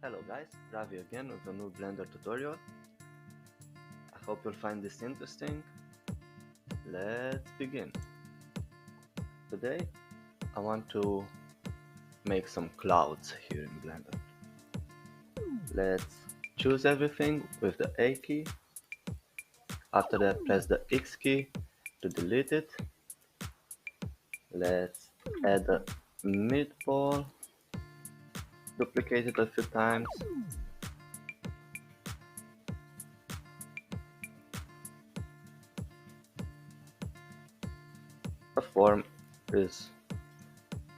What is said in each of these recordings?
Hello guys, Ravi again with a new Blender tutorial. I hope you'll find this interesting. Let's begin. Today I want to make some clouds here in Blender. Let's choose everything with the A key. After that press the X key to delete it. Let's add a meatball, duplicate it a few times. The form is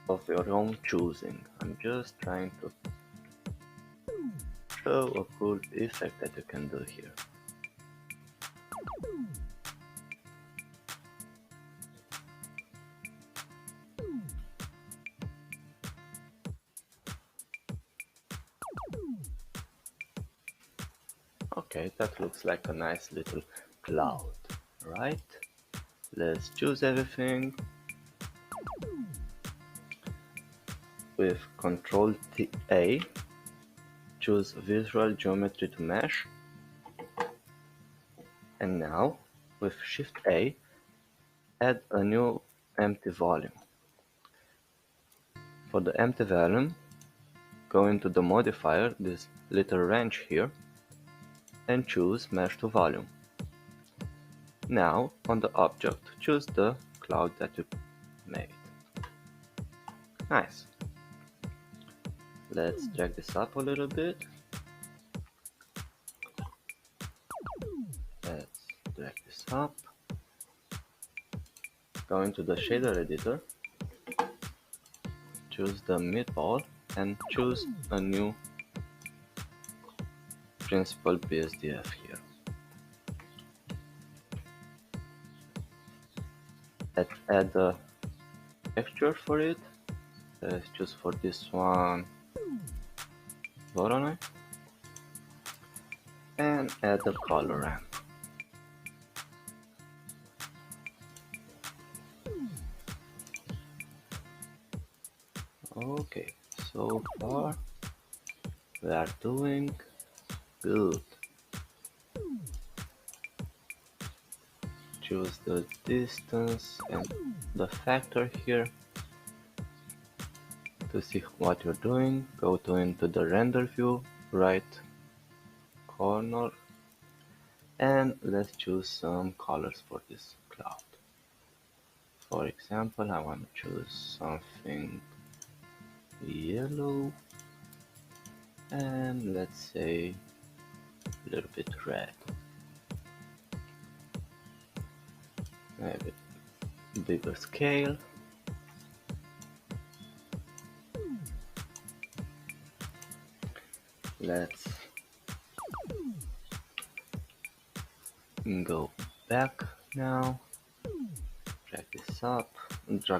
of your own choosing. I'm just trying to show a cool effect that you can do here. Okay, that looks like a nice little cloud, right? Let's choose everything with Ctrl A, choose Visual Geometry to Mesh, and now with Shift A, add a new empty volume. For the empty volume, go into the modifier, this little wrench here, and choose Mesh to Volume. Now, on the object, choose the cloud that you made. Nice. Let's drag this up a little bit. Let's drag this up. Go into the shader editor, choose the meatball, and choose a new principal BSDF here. Let's add a texture for it. Let's choose for this one Voronoi, and add a color ramp. Okay, so far we are doing good. Choose the distance and the factor here. To see what you're doing, go into the render view, right corner, and let's choose some colors for this cloud. For example, I want to choose something yellow, and let's say a little bit red. Maybe bigger scale. Let's go back now, drag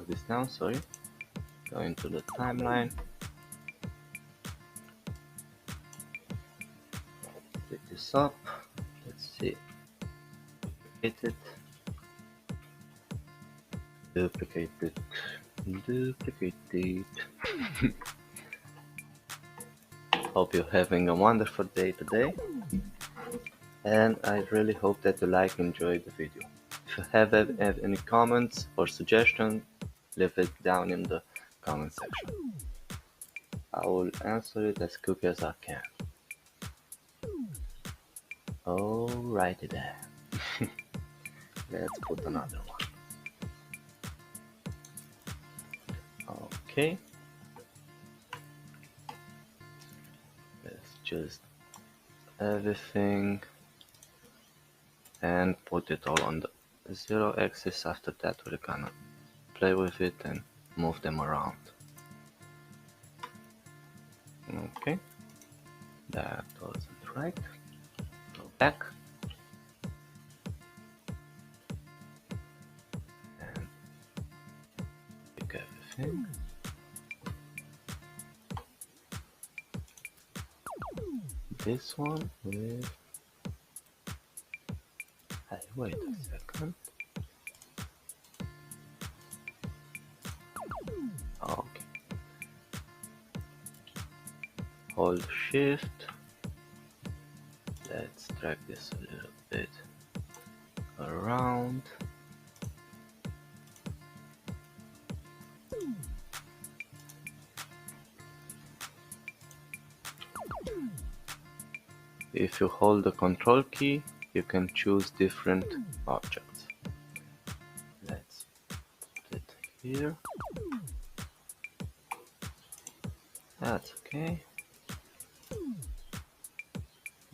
this down, sorry. Go into the timeline, pick this up, let's see, duplicate it, Hope you're having a wonderful day today, and I really hope that you enjoyed the video. If you have any comments or suggestions, leave it down in the comment section. I will answer it as quick as I can. Alrighty then. Let's put another one. Okay. Let's just everything and put it all on the 0 axis. After that we're gonna play with it and move them around. Okay, that wasn't right. Go back and pick everything. This one with... Hey, wait a second. Okay. hold shift. Let's drag this a little bit around. If you hold the control key, you can choose different objects. Let's put it here. That's okay.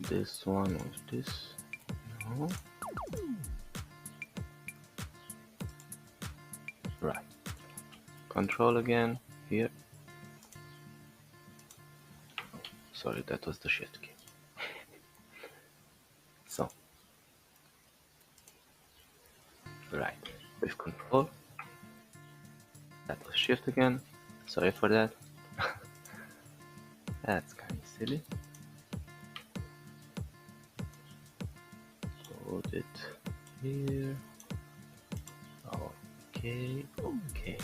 This one with this. No. Right. Control again here. Sorry, that was the shift key. So, right, with control. That was shift again. Sorry for that. That's kind of silly. Put it here. Okay, okay.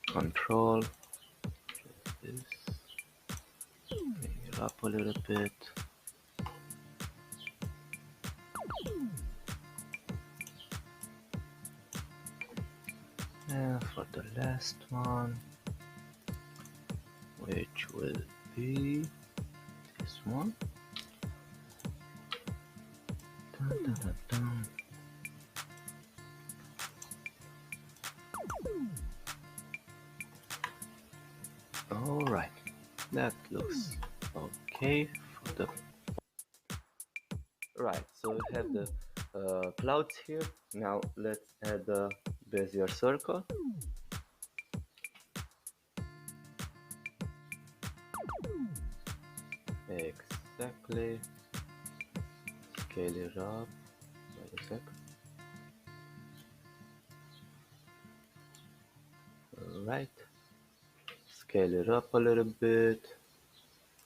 Control. This. Bring it up a little bit. And for the last one, which will be this one. Dun, dun, dun, dun. Alright, that looks okay for the... Right, so we have the clouds here. Now let's add a Bezier circle. Exactly. Scale it up. Wait a sec. Alright. Scale it up a little bit.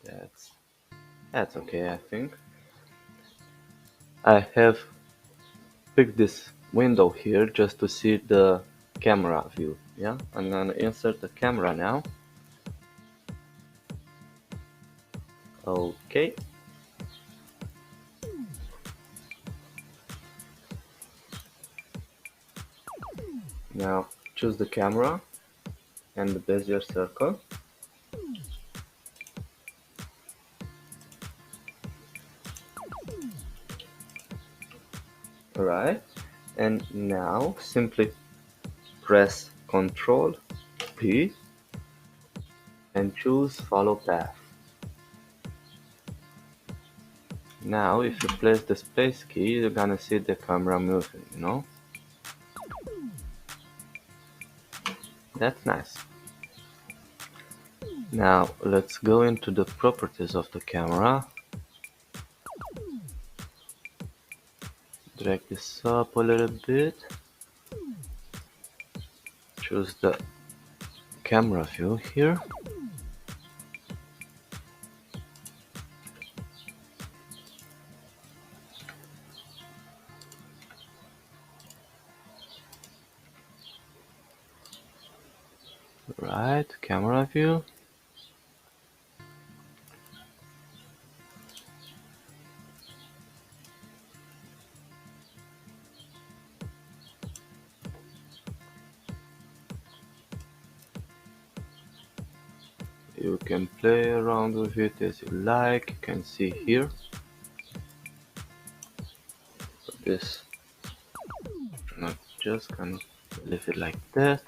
That's okay, I think. I have picked this window here just to see the camera view. Yeah, I'm gonna insert the camera now. Okay. Now choose the camera and the Bezier circle. Alright, and now simply press Ctrl P and choose follow path. Now if you place the space key, you're gonna see the camera moving, you know? That's nice. Now let's go into the properties of the camera. Drag this up a little bit. Choose the camera view here. Right, camera view. You can play around with it as you like. You can see here. This, I'm just gonna leave it like that.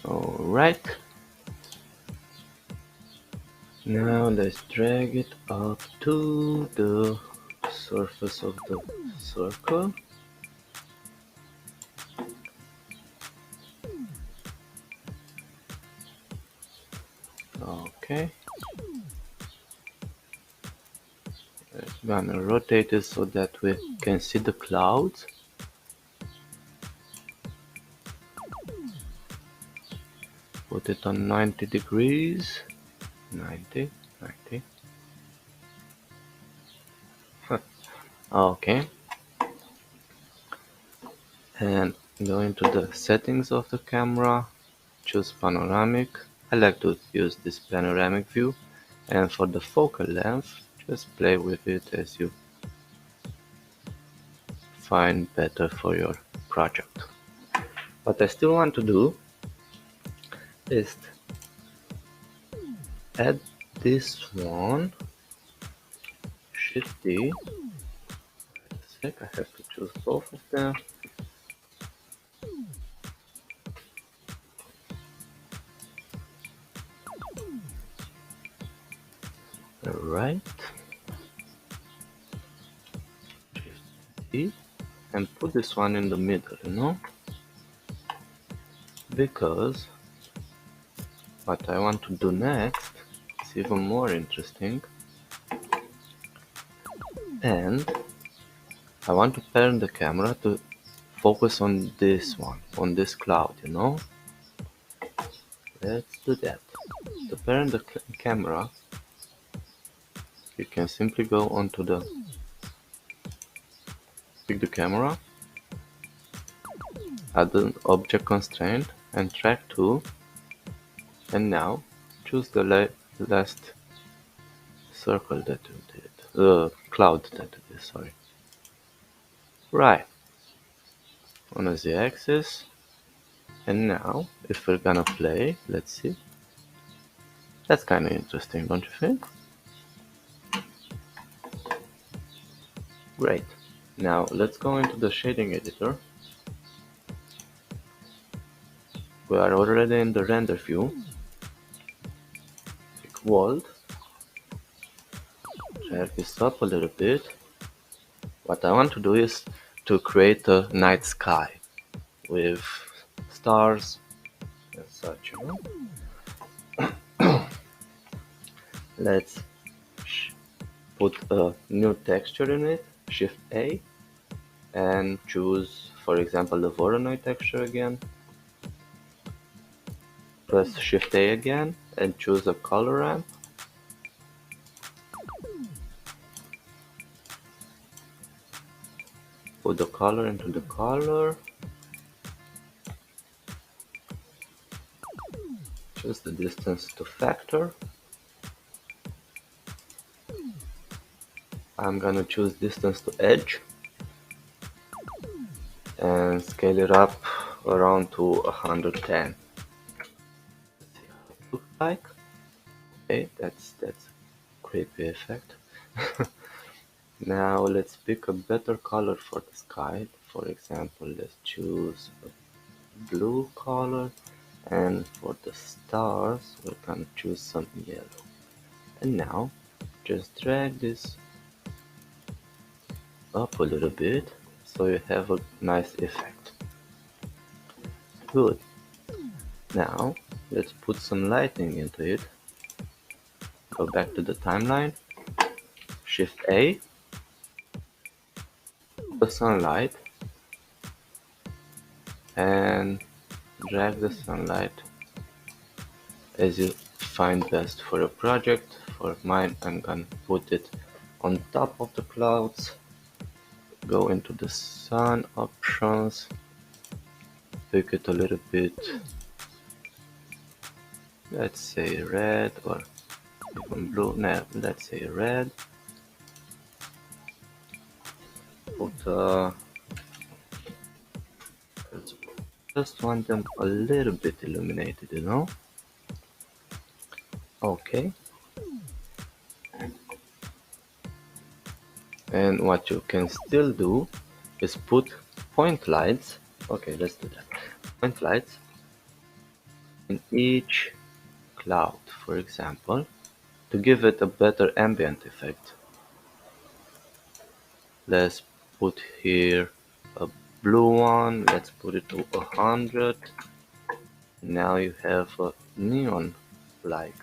Alright. Now let's drag it up to the surface of the circle. Okay. I'm gonna rotate it so that we can see the clouds. put it on 90 degrees. 90. Okay. And go into the settings of the camera, choose panoramic. I like to use this panoramic view, and for the focal length, just play with it as you find better for your project. What I still want to do is add this one, Shift D. I have to choose both of them. Alright. Shift D. And put this one in the middle, because what I want to do next is even more interesting, and I want to turn the camera to focus on this one, on this cloud, Let's do that. To parent the camera, you can simply go onto pick the camera, add an object constraint and track to, and now choose the last circle that you did, cloud that you did, sorry. Right, on the z-axis, and now if we're gonna play, let's see. That's kind of interesting, don't you think? Great. Now let's go into the shading editor. We are already in the render view. Click world. Drag this up a little bit. What I want to do is to create a night sky with stars and such, Let's put a new texture in it, Shift A, and choose, for example, the Voronoi texture again. Press Shift A again and choose a color ramp. Put the color into the color. Choose the distance to factor. I'm gonna choose distance to edge and scale it up around to 110. See how it looks like. Okay, that's a creepy effect. Now let's pick a better color for the sky. For example, let's choose a blue color, and for the stars we're gonna choose some yellow. And now just drag this up a little bit so you have a nice effect. Good. Now let's put some lighting into it. Go back to the timeline, Shift A, the sunlight, and drag the sunlight as you find best for your project. For mine, I'm gonna put it on top of the clouds. Go into the sun options, pick it a little bit, let's say red, or even blue. No, let's say red. Put just want them a little bit illuminated, Okay. And what you can still do is put point lights. Okay, let's do that. Point lights in each cloud, for example, to give it a better ambient effect. Let's put here a blue one. Let's put it to 100. Now you have a neon-like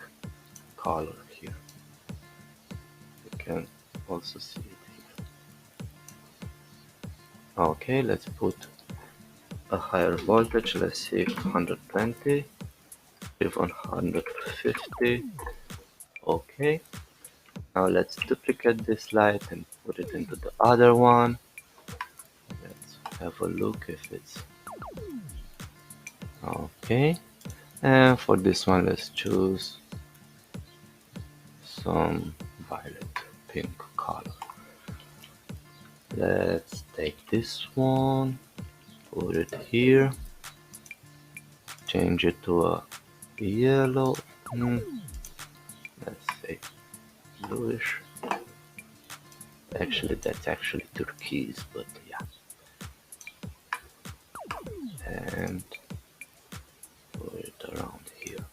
color here. You can also see it here. Okay, let's put a higher voltage. Let's see, 120. 150. Okay. Now let's duplicate this light and put it into the other one. Let's have a look if it's okay. And for this one, let's choose some violet pink color. Let's take this one, put it here, change it to a yellow, let's say bluish. Actually, that's actually turquoise, but yeah. And put it around here.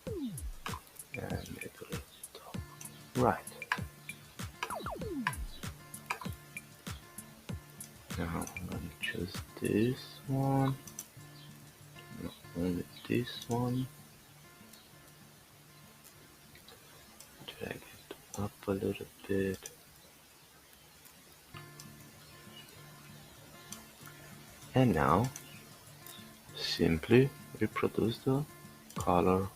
And middle it top. Right. Now I'm gonna choose this one. No, only this one. Drag it up a little bit. And now simply reproduce the color.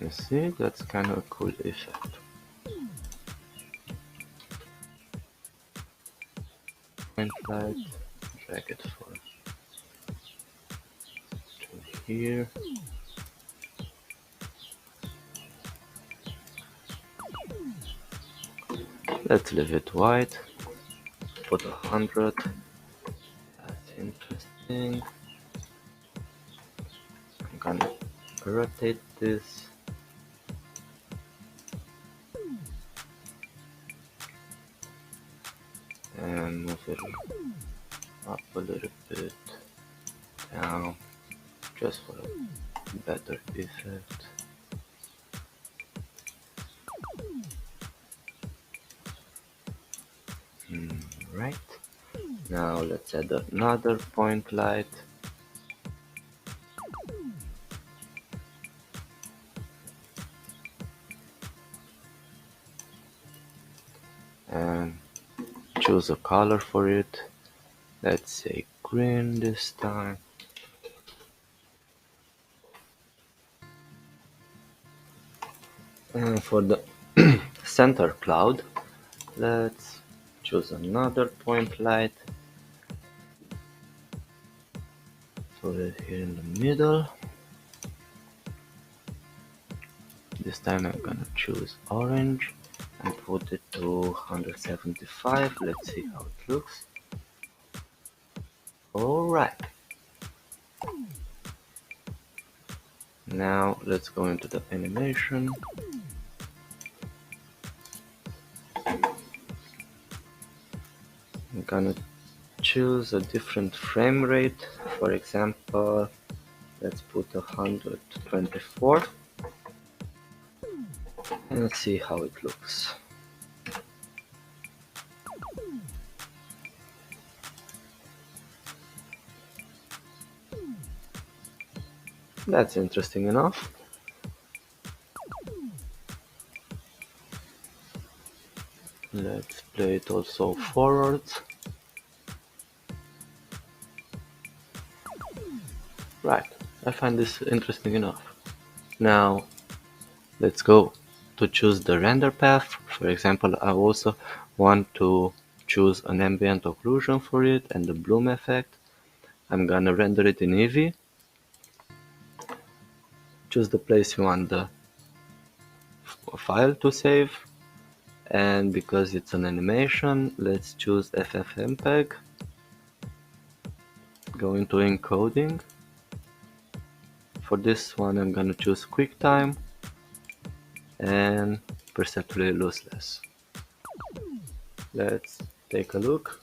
You see, that's kind of a cool effect. Point light, drag it for to here. Let's leave it white. Put 100. That's interesting. I'm gonna rotate this. And move it up a little bit, down, just for a better effect. Right, now let's add another point light. And choose a color for it. Let's say green this time. And for the center cloud, let's choose another point light. Put it here in the middle. This time I'm gonna choose orange and put it to 175. Let's see how it looks. Alright. Now let's go into the animation. I'm gonna choose a different frame rate. For example, let's put 124 and see how it looks. That's interesting enough. Let's play it also forwards. Right, I find this interesting enough. Now let's go to choose the render path. For example, I also want to choose an ambient occlusion for it and the bloom effect. I'm gonna render it in Evee. Choose the place you want the file to save, and because it's an animation, let's choose FFmpeg. Go into encoding. For this one I'm gonna choose QuickTime and perceptually lossless. Let's take a look.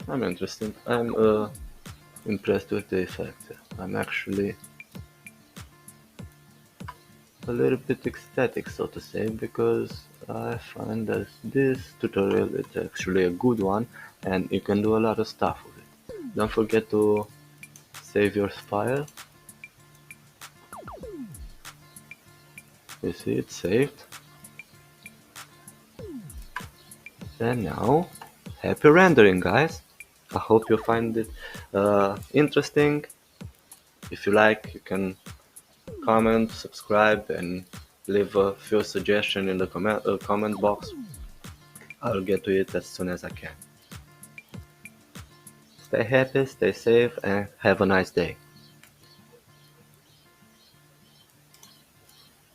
I'm interested. I'm impressed with the effect. I'm actually a little bit ecstatic, so to say, because I find that this tutorial is actually a good one and you can do a lot of stuff with it. Don't forget to save your file. You see, it's saved. And now, happy rendering, guys. I hope you find it interesting. If you like, you can comment, subscribe, and leave a few suggestions in the comment box. I'll get to it as soon as I can. Stay happy, stay safe, and have a nice day.